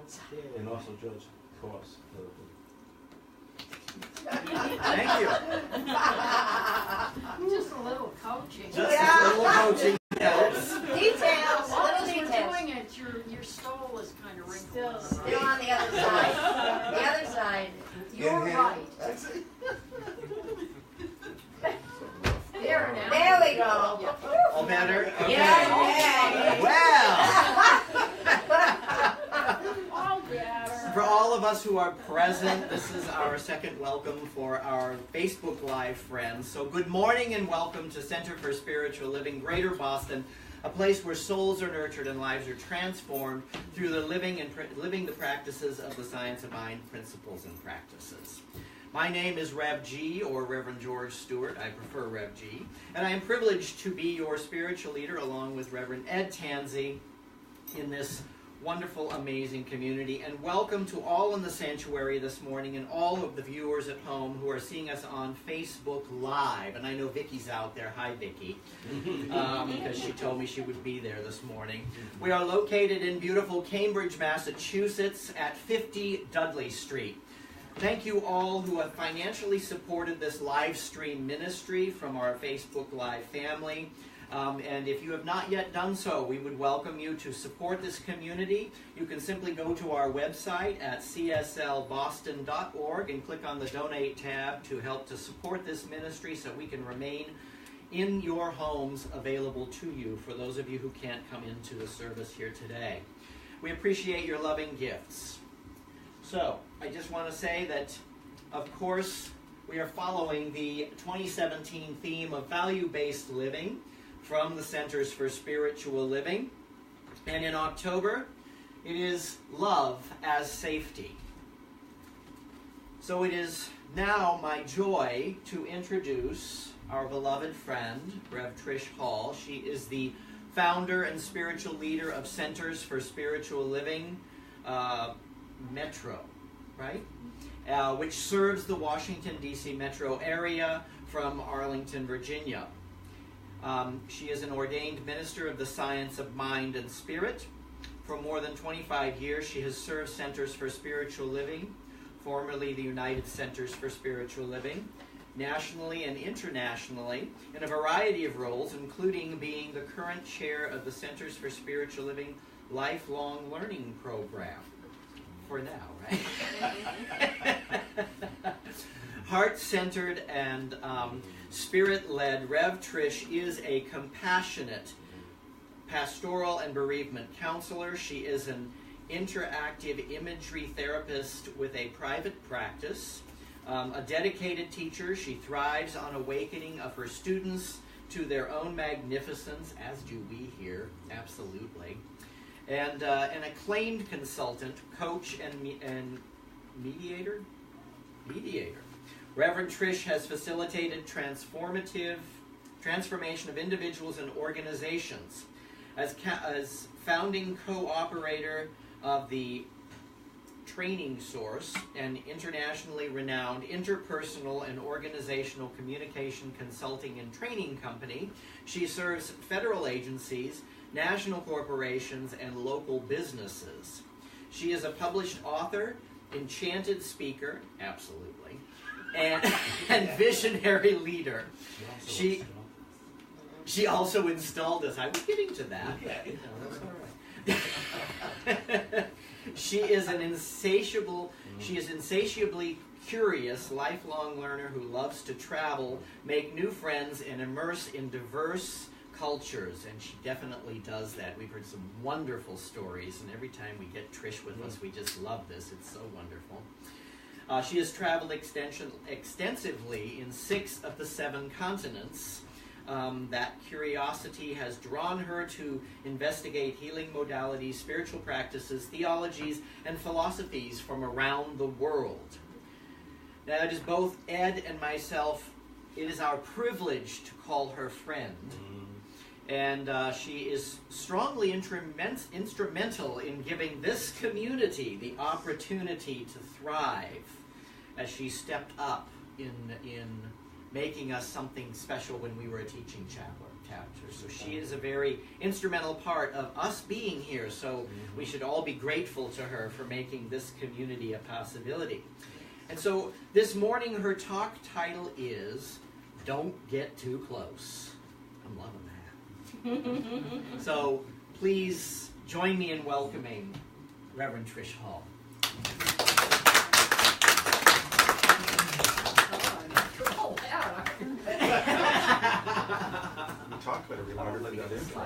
one side. And also judge cross. Thank you. Just a little coaching. Just a little coaching. Details, While little we're details. doing it, your stole is kind of wrinkled. Still on the other side. The other side. You're right. There now. There we go. All better? Okay. Yeah. Well, All better. for all of us who are present, this is our second welcome for our Facebook Live friends. So good morning and welcome to Center for Spiritual Living, Greater Boston, a place where souls are nurtured and lives are transformed through the living the practices of the science of mind, principles and practices. My name is Rev G, or Reverend George Stewart. I prefer Rev G. And I am privileged to be your spiritual leader along with Reverend Ed Tansey in this wonderful, amazing community. And welcome to all in the sanctuary this morning and all of the viewers at home who are seeing us on Facebook Live. And I know Vicky's out there. Hi, Vicky. Because she told me she would be there this morning. We are located in beautiful Cambridge, Massachusetts at 50 Dudley Street. Thank you all who have financially supported this live stream ministry from our Facebook Live family. And if you have not yet done so, we would welcome you to support this community. You can simply go to our website at cslboston.org and click on the Donate tab to help to support this ministry so we can remain in your homes available to you for those of you who can't come into the service here today. We appreciate your loving gifts. So, I just want to say that, of course, we are following the 2017 theme of value-based living from the Centers for Spiritual Living. And in October, it is love as safety. So it is now my joy to introduce our beloved friend, Rev Trish Hall. She is the founder and spiritual leader of Centers for Spiritual Living, Metro, right? Which serves the Washington, D.C. metro area from Arlington, Virginia. She is an ordained minister of the science of mind and spirit. For more than 25 years, she has served Centers for Spiritual Living, formerly the United Centers for Spiritual Living, nationally and internationally, in a variety of roles, including being the current chair of the Centers for Spiritual Living Lifelong Learning Program. For now, right? Heart-centered and spirit-led, Rev Trish is a compassionate pastoral and bereavement counselor. She is an interactive imagery therapist with a private practice, a dedicated teacher. She thrives on awakening of her students to their own magnificence, as do we here, absolutely. And an acclaimed consultant, coach, and mediator. Reverend Trish has facilitated transformation of individuals and organizations. As founding co-operator of the Training Source, an internationally renowned interpersonal and organizational communication consulting and training company, she serves federal agencies, national corporations, and local businesses. She is a published author, enchanted speaker, absolutely, and visionary leader. She also installed us. I was getting to that. Okay. That's all right. She is insatiably curious, lifelong learner who loves to travel, make new friends, and immerse in diverse cultures, and she definitely does that. We've heard some wonderful stories, and every time we get Trish with us, we just love this. It's so wonderful. She has traveled extensively in 6 of the 7 continents. That curiosity has drawn her to investigate healing modalities, spiritual practices, theologies, and philosophies from around the world. Now, it is both Ed and myself, it is our privilege to call her friend. And she is strongly instrumental in giving this community the opportunity to thrive as she stepped up in making us something special when we were a teaching chapter. So she is a very instrumental part of us being here. So we should all be grateful to her for making this community a possibility. And so this morning her talk title is Don't Get Too Close. I'm loving that. So please join me in welcoming Rev Trish Hall. Oh, yeah. We talk better. We want to do that intro.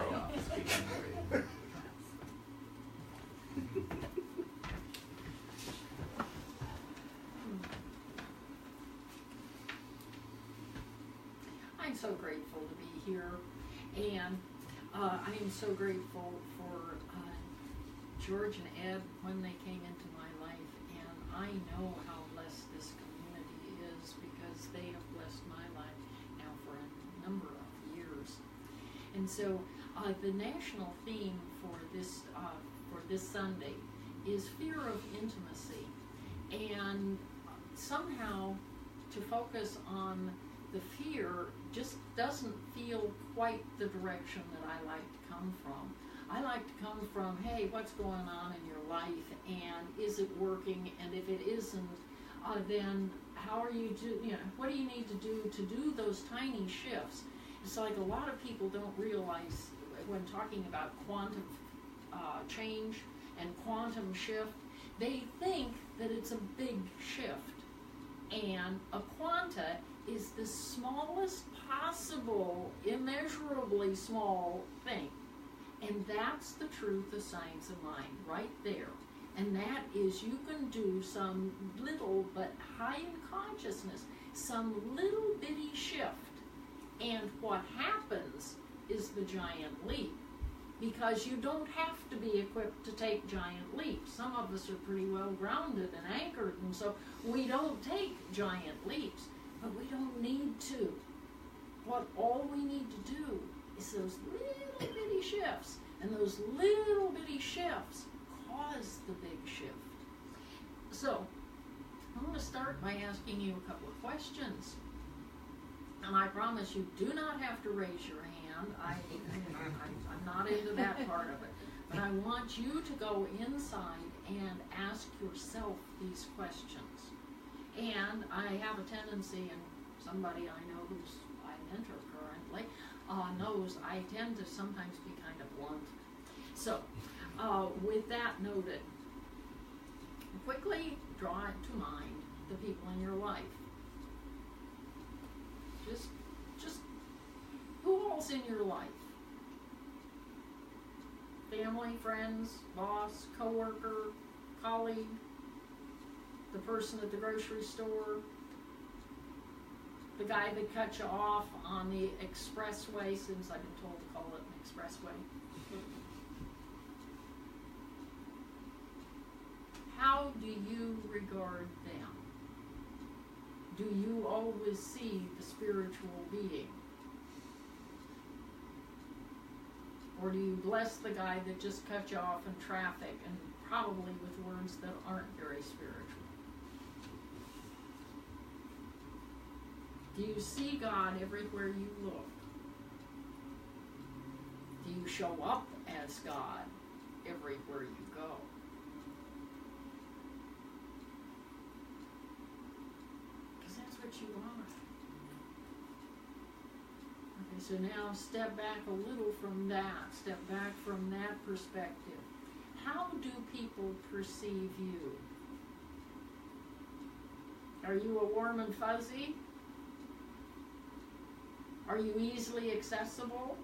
I'm so grateful to be here, and I am so grateful for George and Ed when they came into my life, and I know how blessed this community is because they have blessed my life now for a number of years. And so the national theme for this Sunday is fear of intimacy, and somehow to focus on the fear just doesn't feel quite the direction that I like to come from. I like to come from, hey, what's going on in your life, and is it working? And if it isn't, then how are you what do you need to do those tiny shifts? It's like a lot of people don't realize when talking about quantum change and quantum shift, they think that it's a big shift. And a quanta is the smallest possible, immeasurably small thing. And that's the truth of science of mind, right there. And that is you can do some little, but high in consciousness, some little bitty shift. And what happens is the giant leap. Because you don't have to be equipped to take giant leaps. Some of us are pretty well grounded and anchored, and so we don't take giant leaps. But we don't need to. All we need to do is those little bitty shifts. And those little bitty shifts cause the big shift. So, I'm going to start by asking you a couple of questions. And I promise you do not have to raise your hand. I'm not into that part of it. But I want you to go inside and ask yourself these questions. And I have a tendency, and somebody I know who's I mentor currently knows I tend to sometimes be kind of blunt. So, with that noted, quickly draw to mind the people in your life. Just who all's in your life? Family, friends, boss, coworker, colleague, the person at the grocery store, the guy that cut you off on the expressway, since I've been told to call it an expressway. How do you regard them? Do you always see the spiritual being? Or do you bless the guy that just cut you off in traffic, and probably with words that aren't very spiritual? Do you see God everywhere you look? Do you show up as God everywhere you go? Because that's what you are. Okay, so now step back a little from that. Step back from that perspective. How do people perceive you? Are you a warm and fuzzy? Are you easily accessible?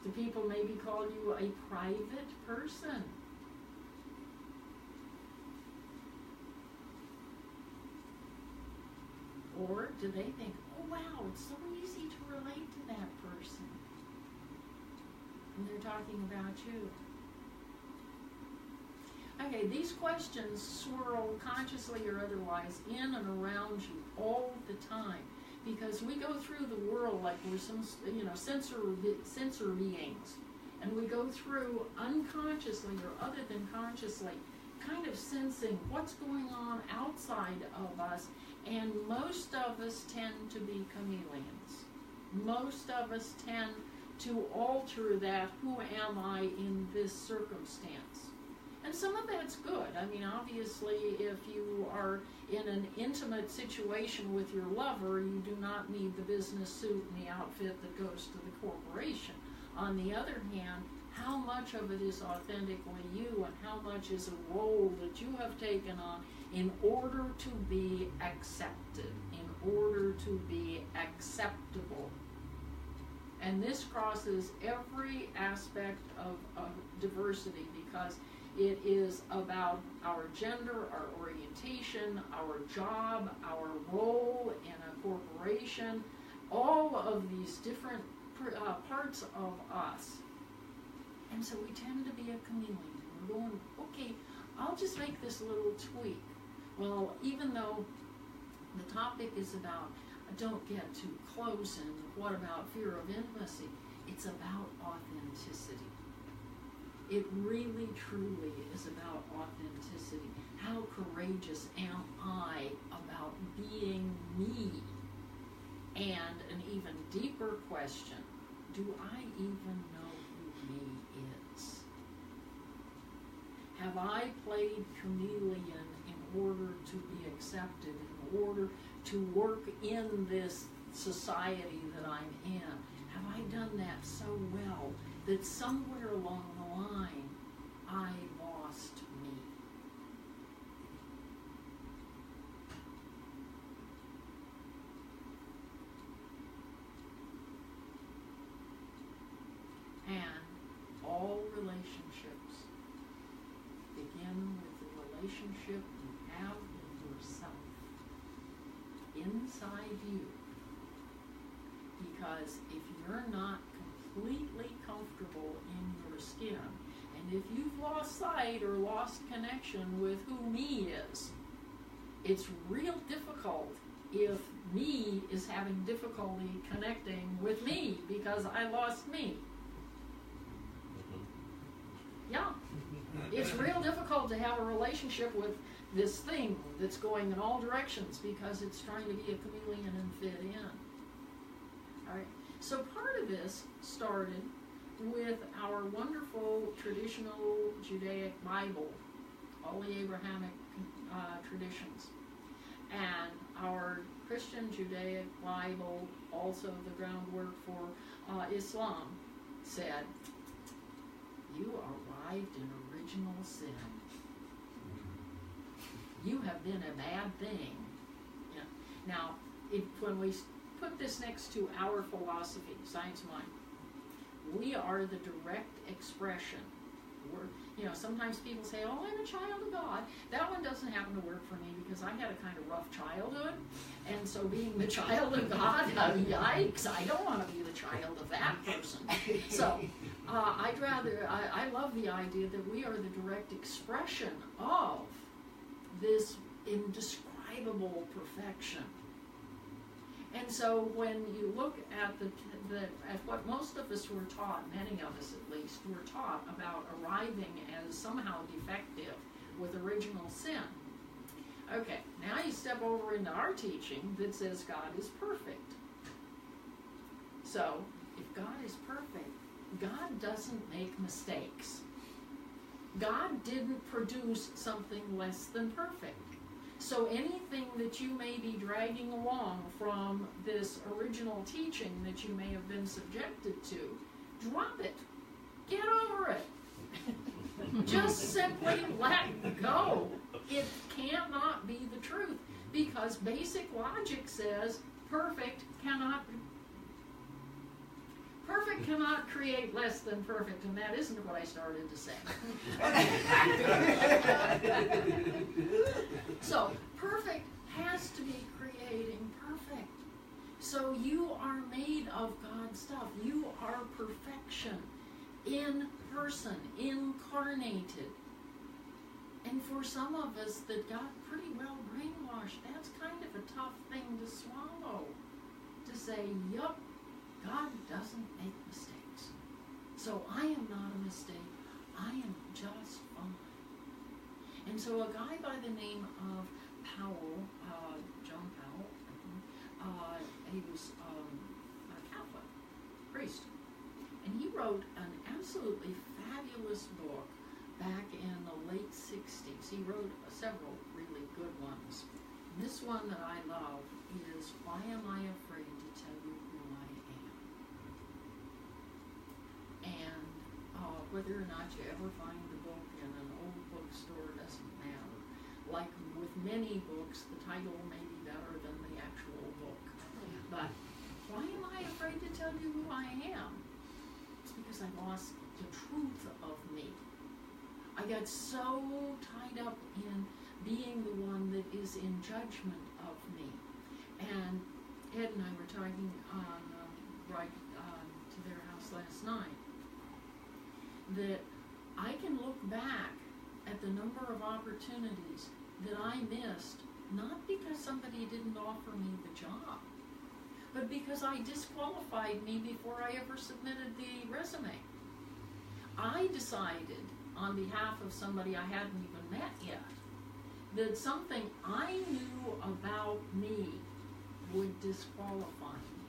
Do people maybe call you a private person? Or do they think, oh wow, it's so easy to relate to that person? And they're talking about you. Okay, these questions swirl consciously or otherwise in and around you all the time. Because we go through the world like we're some, sensor beings, and we go through unconsciously or other than consciously, kind of sensing what's going on outside of us, and most of us tend to be chameleons. most of us tend to alter that, who am I in this circumstance? And some of that's good. I mean, obviously, if you are in an intimate situation with your lover, you do not need the business suit and the outfit that goes to the corporation. On the other hand, how much of it is authentically you and how much is a role that you have taken on in order to be accepted, in order to be acceptable. And this crosses every aspect of diversity, because it is about our gender, our orientation, our job, our role in a corporation, all of these different parts of us. And so we tend to be a chameleon. We're going, okay, I'll just make this little tweak. Well, even though the topic is about don't get too close and what about fear of intimacy, it's about authenticity. It really, truly is about authenticity. How courageous am I about being me? And an even deeper question, do I even know who me is? Have I played chameleon in order to be accepted, in order to work in this society that I'm in? Have I done that so well that somewhere along the line I lost me? And all relationships begin with the relationship you have with yourself, inside you. Because if you're not completely comfortable in your skin, and if you've lost sight or lost connection with who me is, it's real difficult if me is having difficulty connecting with me because I lost me. Yeah, it's real difficult to have a relationship with this thing that's going in all directions because it's trying to be a chameleon and fit in. All right, so part of this started with our wonderful traditional Judaic Bible, all the Abrahamic traditions, and our Christian Judaic Bible, also the groundwork for Islam, said, you arrived in original sin. You have been a bad thing. Yeah. Now, when we put this next to our philosophy, Science Mind, we are the direct expression. Sometimes people say, oh, I'm a child of God. That one doesn't happen to work for me because I had a kind of rough childhood. And so being the child of God, yikes, I don't want to be the child of that person. So I love the idea that we are the direct expression of this indescribable perfection. And so when you look at at what most of us were taught, many of us at least, were taught about arriving as somehow defective with original sin. Okay, now you step over into our teaching that says God is perfect. So, if God is perfect, God doesn't make mistakes. God didn't produce something less than perfect. So anything that you may be dragging along from this original teaching that you may have been subjected to, drop it. Get over it. Just simply let go. It cannot be the truth because basic logic says perfect cannot create less than perfect, and that isn't what I started to say. So, perfect has to be creating perfect. So you are made of God's stuff. You are perfection in person, incarnated. And for some of us that got pretty well brainwashed, that's kind of a tough thing to swallow. To say, yup, God doesn't make mistakes. So I am not a mistake. I am just fine. And so a guy by the name of Powell, John Powell, he was a Catholic, priest. And he wrote an absolutely fabulous book back in the late 60s. He wrote several really good ones. This one that I love is Why Am I Afraid to Tell You Who I Am? And whether or not you ever find the book in an old bookstore doesn't matter. Like with many books, the title may be better than the actual book. But why am I afraid to tell you who I am? It's because I lost the truth of me. I got so tied up in being the one that is in judgment of me. And Ed and I were talking on to their house last night that I can look back at the number of opportunities that I missed, not because somebody didn't offer me the job, but because I disqualified me before I ever submitted the resume. I decided on behalf of somebody I hadn't even met yet that something I knew about me would disqualify me.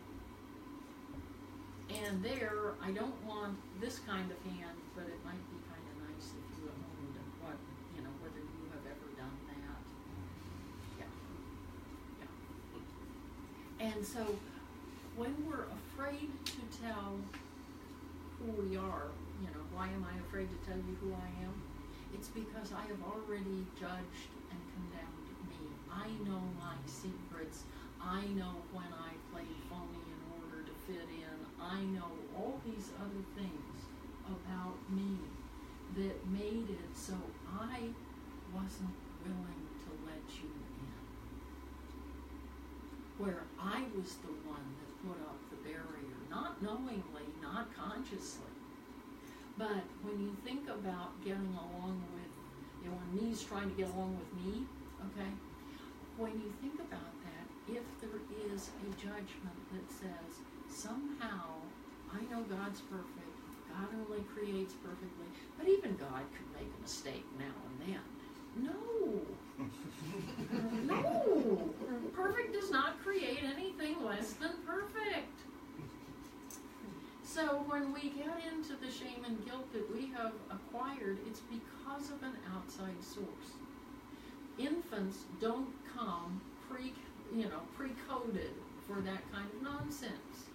And there, I don't want this kind of hand, but it might be kind of nice if you owned what, whether you have ever done that. Yeah. And so, when we're afraid to tell who we are, why am I afraid to tell you who I am? It's because I have already judged and condemned me. I know my secrets. I know when I played phony in order to fit in. I know all these other things about me that made it so I wasn't willing to let you in. Where I was the one that put up the barrier, not knowingly, not consciously. But when you think about getting along with, when me's trying to get along with me, okay, when you think about that, if there is a judgment that says, somehow, I know God's perfect, God only creates perfectly, but even God could make a mistake now and then. No. No. Perfect does not create anything less than perfect. So when we get into the shame and guilt that we have acquired, it's because of an outside source. Infants don't come pre-coded for that kind of nonsense.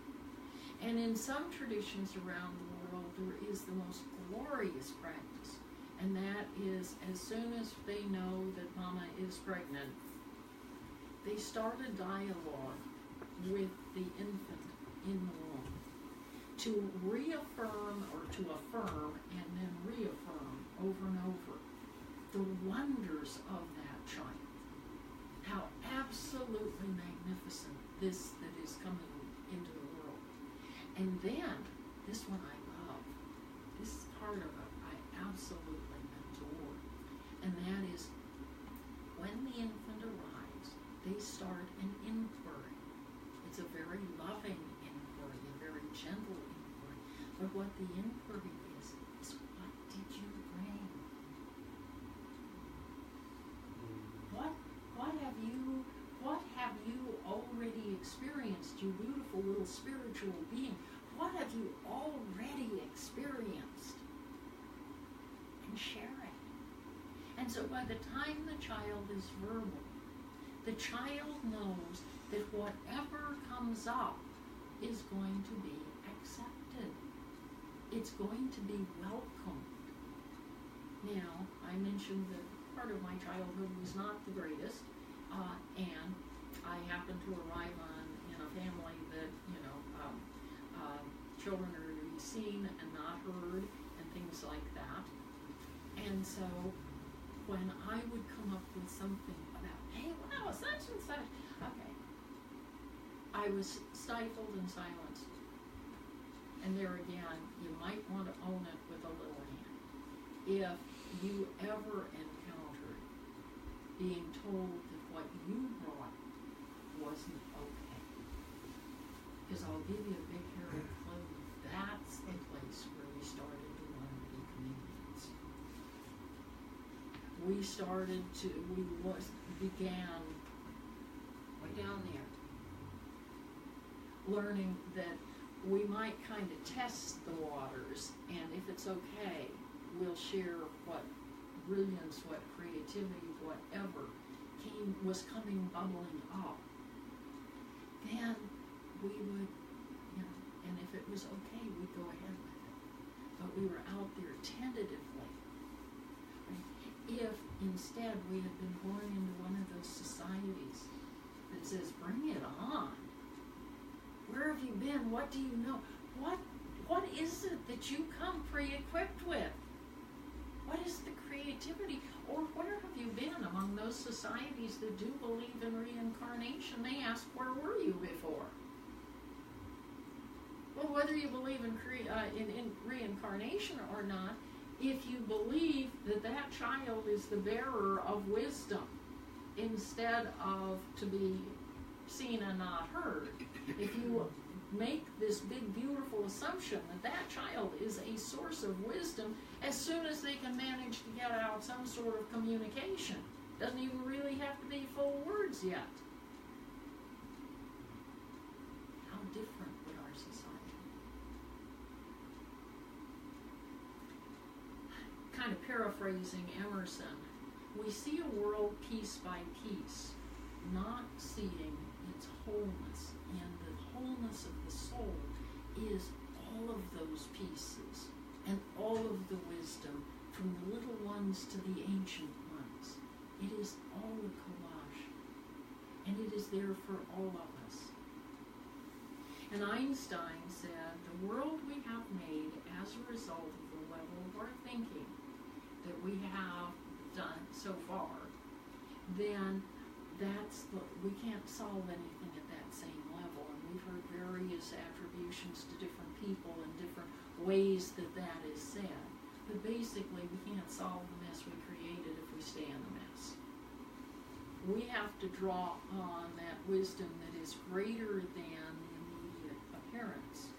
And in some traditions around the world, there is the most glorious practice. And that is, as soon as they know that mama is pregnant, they start a dialogue with the infant in the womb to reaffirm or to affirm and then reaffirm over and over the wonders of that child. How absolutely magnificent this that is coming into the world. And then, this one I love, this part of it I absolutely adore, and that is when the infant arrives, they start an inquiry. It's a very loving inquiry, a very gentle inquiry, but what the inquiry is what did you bring? What have you already experienced, you beautiful little spiritual being? What have you already experienced? And share it. And so by the time the child is verbal, the child knows that whatever comes up is going to be accepted. It's going to be welcomed. Now, I mentioned that part of my childhood was not the greatest, and I happened to arrive in a family that, children are to be seen and not heard, and things like that. And so, when I would come up with something about, hey, wow, such and such, okay, I was stifled and silenced. And there again, you might want to own it with a little hand. If you ever encountered being told that what you brought wasn't okay. Because I'll give you a big hairy clue. That's the place where we started to learn to be comedians. We began way down there, learning that we might kind of test the waters, and if it's okay, we'll share what brilliance, what creativity, whatever was coming bubbling up. Then we would, you know, and if it was okay, we'd go ahead with it. But we were out there tentatively. Right? If instead we had been born into one of those societies that says, bring it on. Where have you been? What do you know? What is it that you come pre-equipped with? What is the creativity? Or where have you been among those societies that do believe in reincarnation? They ask, where were you before? Well, whether you believe in reincarnation or not, if you believe that that child is the bearer of wisdom instead of to be seen and not heard, if you make this big beautiful assumption that that child is a source of wisdom, as soon as they can manage to get out some sort of communication, doesn't even really have to be full words yet. How different would our society? Kind of paraphrasing Emerson, we see a world piece by piece, not seeing its wholeness, and the wholeness of the soul is all of those pieces and all of the wisdom, from the little ones to the ancient ones. It is all a collage, and it is there for all of us. And Einstein said, the world we have made as a result of the level of our thinking that we have done so far, then we can't solve anything at that same level. And we've heard various attributions to different people and different ways that that is said. But basically, we can't solve the mess we created if we stay in the mess. We have to draw on that wisdom that is greater than the immediate appearance.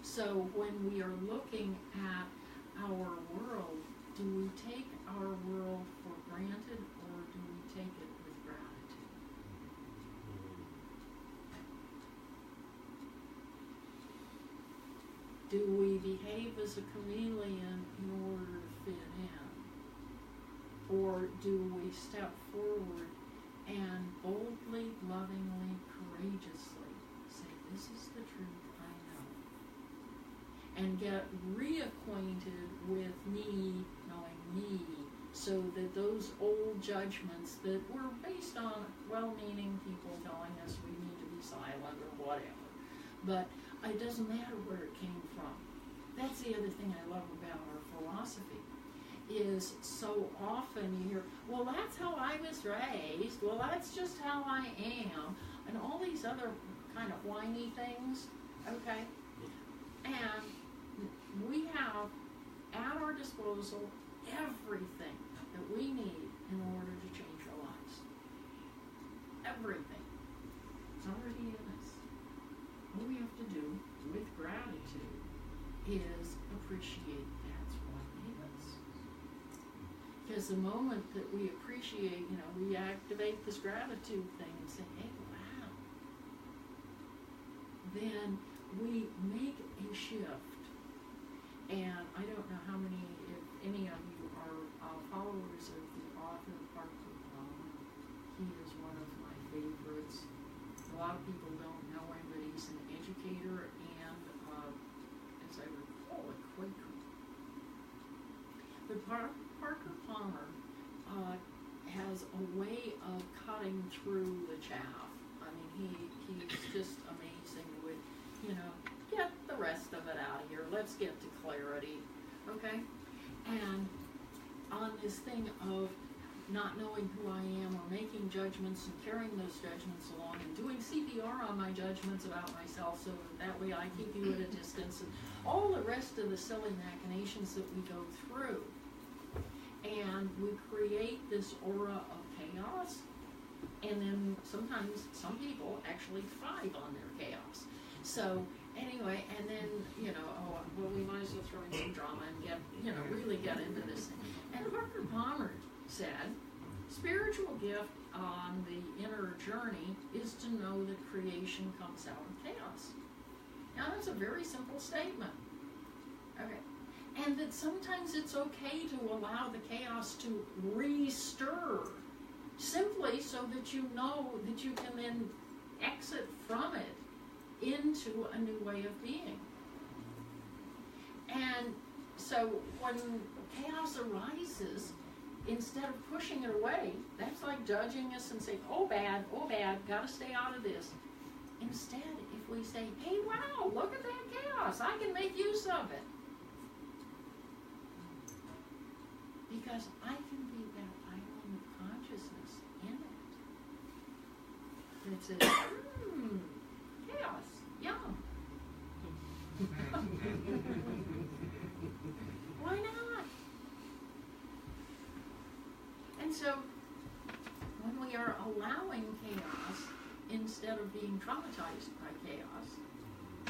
So when we are looking at our world, do we take our world for granted, or do we take it with gratitude? Do we behave as a chameleon in order to fit in? Or do we step forward and boldly, lovingly, courageously say, this is the truth I know, and get reacquainted with me knowing me, so that those old judgments that were based on well-meaning people telling us we need to be silent or whatever, but it doesn't matter where it came from. That's the other thing I love about our philosophy, is so often you hear, well, that's how I was raised, well, that's just how I am, and all these other kind of whiny things, okay? And we have at our disposal everything that we need in order to change our lives. Everything. It's already in us. What we have to do with gratitude is appreciate that's what is. Because the moment that we appreciate, we activate this gratitude thing and say, hey, wow, then we make a shift. And I don't know how many, if any of you are followers of the author Parker Palmer. He is one of my favorites. A lot of people don't know him, but he's an educator and, as I recall, a Quaker. But Parker Palmer has a way of cutting through the chaff. I mean, he's just amazing with, get the rest of it out of here. Let's get to clarity, okay? And on this thing of not knowing who I am or making judgments and carrying those judgments along and doing CPR on my judgments about myself so that way I keep you at a distance, and all the rest of the silly machinations that we go through. And we create this aura of chaos, and then sometimes some people actually thrive on their chaos. So anyway, and then, well, we might as well throw in some drama and get, really get into this thing. And Parker Palmer said, spiritual gift on the inner journey is to know that creation comes out of chaos. Now that's a very simple statement. Okay. And that sometimes it's okay to allow the chaos to re-stir, simply so that you know that you can then exit from it into a new way of being. And so when chaos arises, instead of pushing it away, that's like judging us and saying, oh bad, gotta stay out of this. Instead, if we say, hey, wow, look at that chaos, I can make use of it. Because I can be that island of consciousness in it. That says, chaos, yum. Why not? And so, when we are allowing chaos, instead of being traumatized by chaos,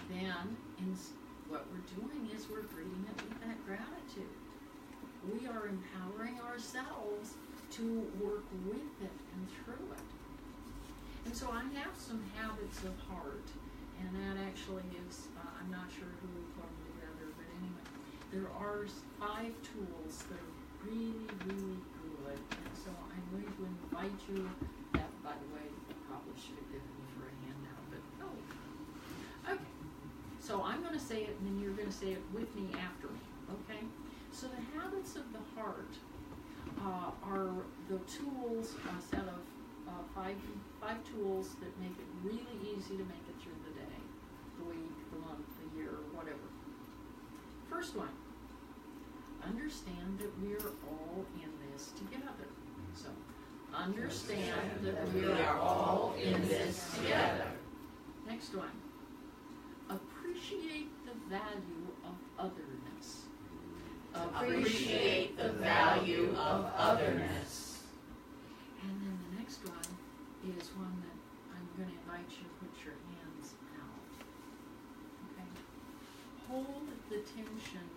then what we're doing is we're greeting it with that gratitude. We are empowering ourselves to work with it and through it. And so I have some habits of heart, and that actually is, I'm not sure who put them together, but anyway, there are 5 tools that are really, really good. And so I'm going to invite you, that, by the way, I probably should have given you for a handout, but no. Okay, so I'm going to say it, and then you're going to say it with me after me, okay? So the habits of the heart are the tools, a set of 5 tools that make it really easy to make it through the day, the week, the month, the year, whatever. First one, understand that we're all in this together. So, understand that we are all in this together. Next one, appreciate the value of otherness. Appreciate the value of otherness. And then the next one is one that I'm going to invite you to put your hands out. Okay? Hold the tension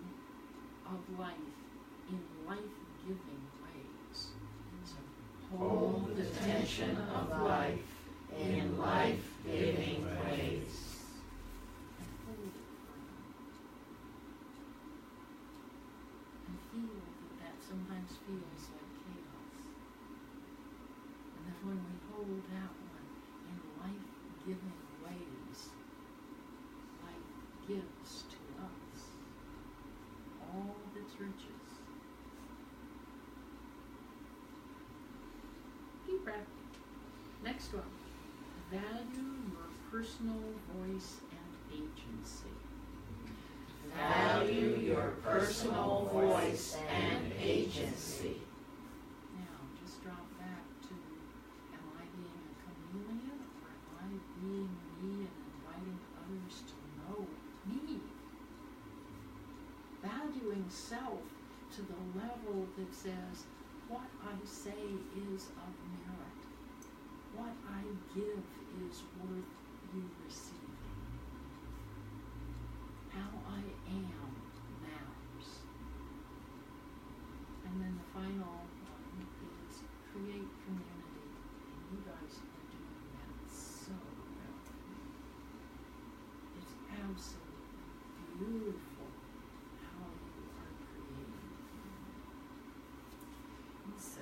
of life in life-giving ways. So, hold the tension of life in life-giving ways. And hold it for a moment. And feel that sometimes feels like chaos. And that when we hold that one in life-giving ways, life gives to us all of its riches. Deep breath. Next one. Value your personal voice and agency. Value your personal voice and agency. Now, just drop back to, am I being a chameleon, or am I being me and inviting others to know me? Valuing self to the level that says, what I say is of merit. What I give is worth you receiving. How I am matters. And then the final one is create community. And you guys are doing that so well. It's absolutely beautiful how you are creating. And so,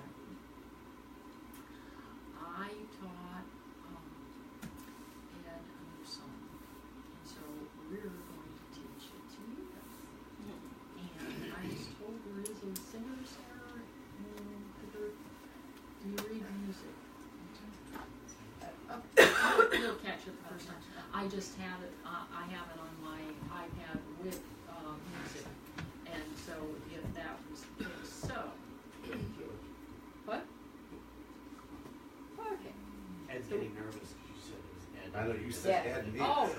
I taught Ed a new song. And so we're going to teach it to you guys. And I was told there is a singer's error in the group. Do you read music? You'll catch it the first time. I just had it, I have it on my iPad with music. And so if that was the case, so. What? Okay. Ed's getting nervous because you said it was Ed. I know you said Ed and me. Oh.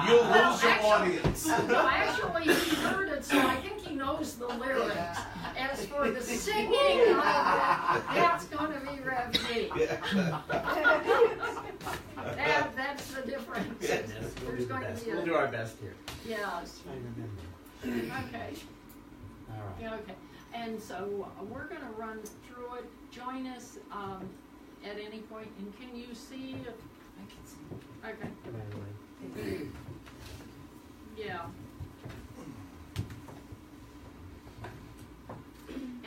You'll lose your Actually- audience. No, actually, he heard it, so I think he knows the lyrics. As for the singing of it, that's going to be Rev T. That's the difference. Yes, we'll There's do the going to best. be We'll a, do our best here. yes. I remember. Okay. All right. Yeah, okay. And so we're going to run through it. Join us at any point. And can you see Okay. Yeah.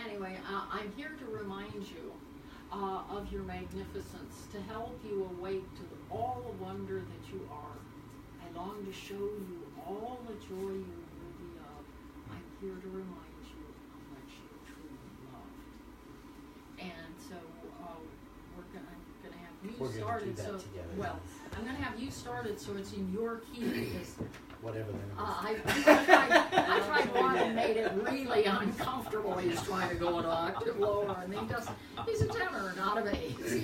Anyway, I'm here to remind you of your magnificence, to help you awake to all the wonder that you are. I long to show you all the joy you're worthy of. I'm here to remind you how much you're truly loved. And so I'm gonna have you started. So well, I'm gonna have you started so it's in your key because. Whatever the I tried one and made it really uncomfortable. He's trying to go an octave lower, and he's a tenor, not a bass.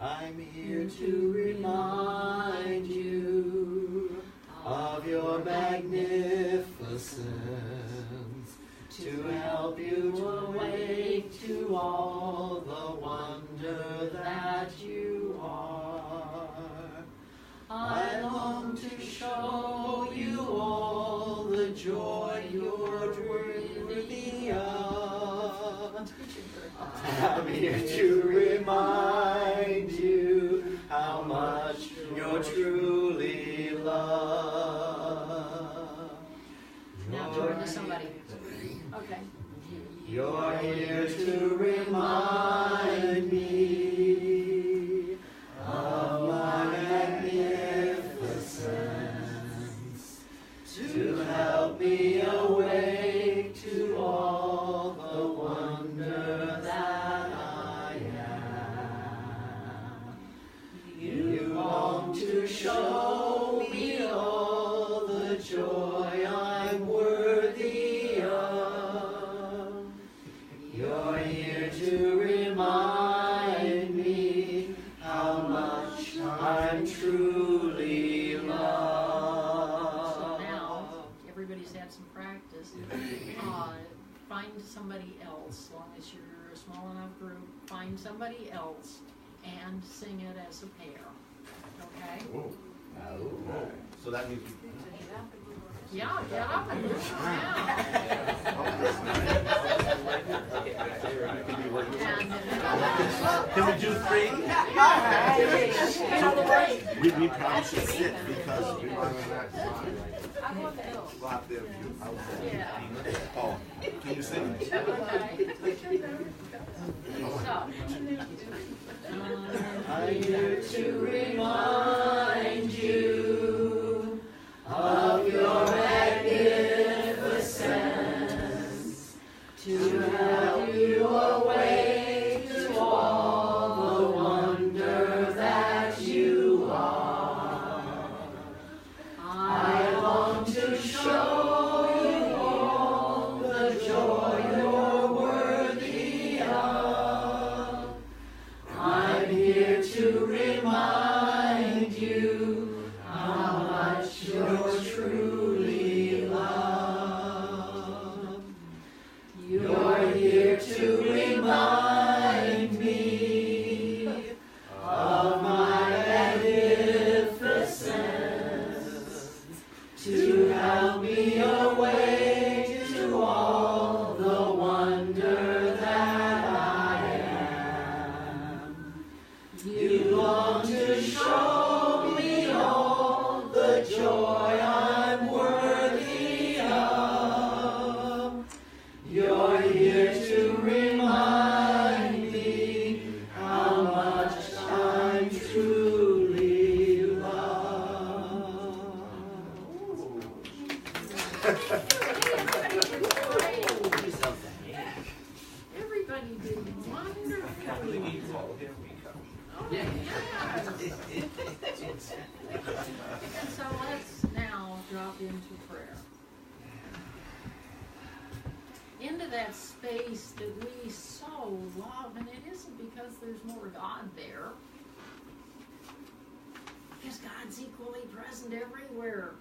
I'm here to remind you of your magnificence, to help you awake to all the wonder that you are. I long to show you all the joy you're worthy of. I'm here to remind you how much you're truly loved. Now turn to somebody. Okay. You're here to remind me of my magnificence, to help me awake to all the wonder that I am. You long to show me all the joy I'm worthy of. You're here to remind me how much I'm truly loved. So now, everybody's had some practice. Find somebody else, as long as you're a small enough group, find somebody else and sing it as a pair. Okay? Whoa. So that means Yeah, get up and move around. Can we do three? We probably should sit because we are Yeah. Oh, can you sing? I'm here to remind you of your magnificence, to help you awake to all the wonder that you are. I long to show you all the joy you're worthy of. I'm here to remind you how much you're truly loved. You're here to remind me of my magnificence, to help me awake to all the wonder that I am. You long to show me all the joy I'm worthy of. You're here to remind me how much I'm truly loved. Everybody did wonderfully. Yes. And so let's now drop into prayer. Into that space that we so love, and it isn't because there's more God there, because God's equally present everywhere.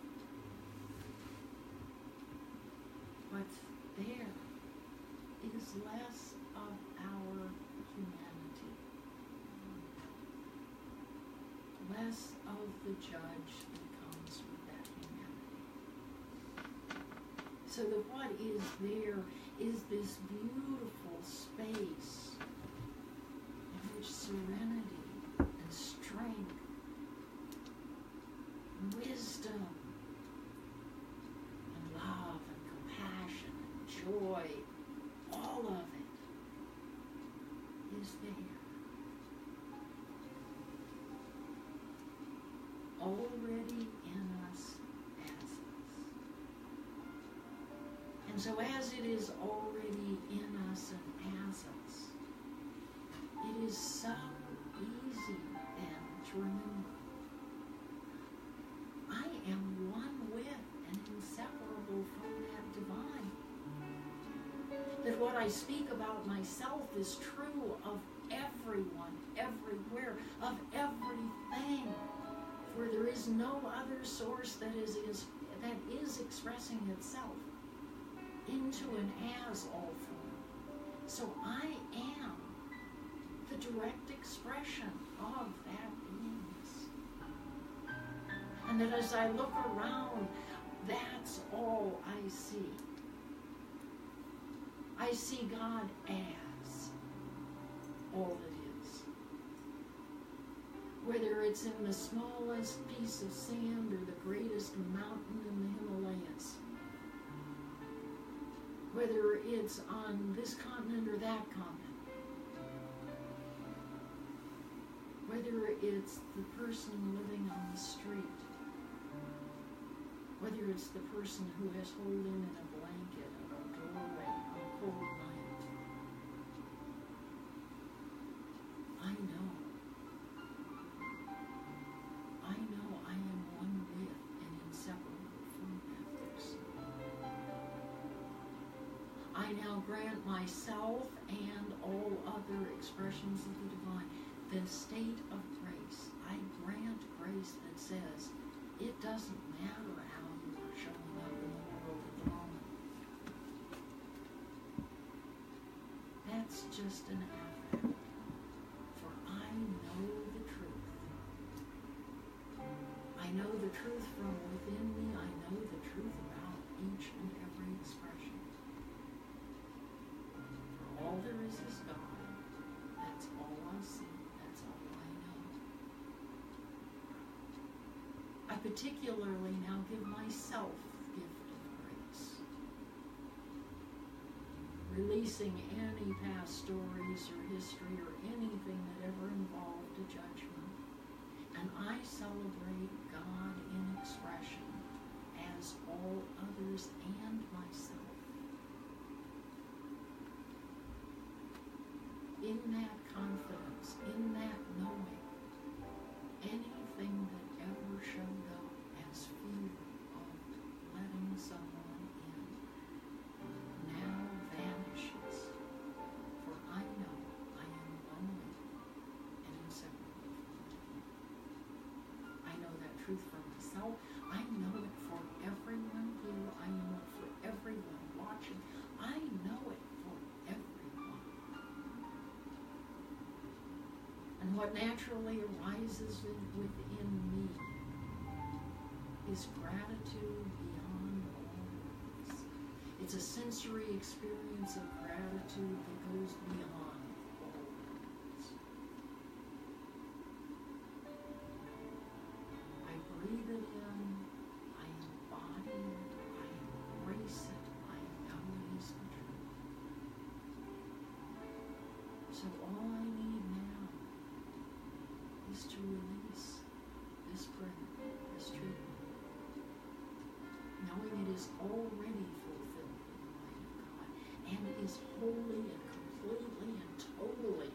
What's there is less of our humanity, less of the judge that comes with that humanity. So that what is there is this beautiful space in which serenity and strength, and wisdom, and love and compassion and joy. All of it is there. Already in us, as us. And so as it is already in us and as us, it is so easy then to remember, I am one with and inseparable from that divine. That what I speak about myself is true of everyone, everywhere, of everything. For there is no other source that is expressing itself into and as all form. So I am the direct expression of that beingness. And that as I look around, that's all I see. I see God as all it is. Whether it's in the smallest piece of sand or the greatest mountain in the Himalayas. Whether it's on this continent or that continent. Whether it's the person living on the street. Whether it's the person who is holding in a blanket at a doorway on a cold night. I know I am one with and inseparable from that person. I now grant myself and all other expressions of the divine the state of grace. I grant grace that says it doesn't matter how you are showing up in the world at the moment. That's just an affect. For I know the truth. I know the truth from within me. I know the truth about each and every expression. For all there is God. That's all I see. That's all I know. I particularly now give myself the gift of grace. Releasing any past stories or history or anything that ever involved a judgment. And I celebrate God in expression as all others and myself. In that confidence, in that knowing, anything that ever showed up as fear of letting someone in now vanishes. For I know I am one with and inseparable from it. I know that truth for myself. I know it for everyone here. I know it for everyone watching. I know it for everyone. And what naturally arises within me is gratitude beyond all words. It's a sensory experience of gratitude that goes beyond all words. I breathe it in, I embody it, I embrace it, I know it is the truth. So all I need now is to release this prayer, this treatment, knowing it is already fulfilled in the light of God, and is wholly and completely and totally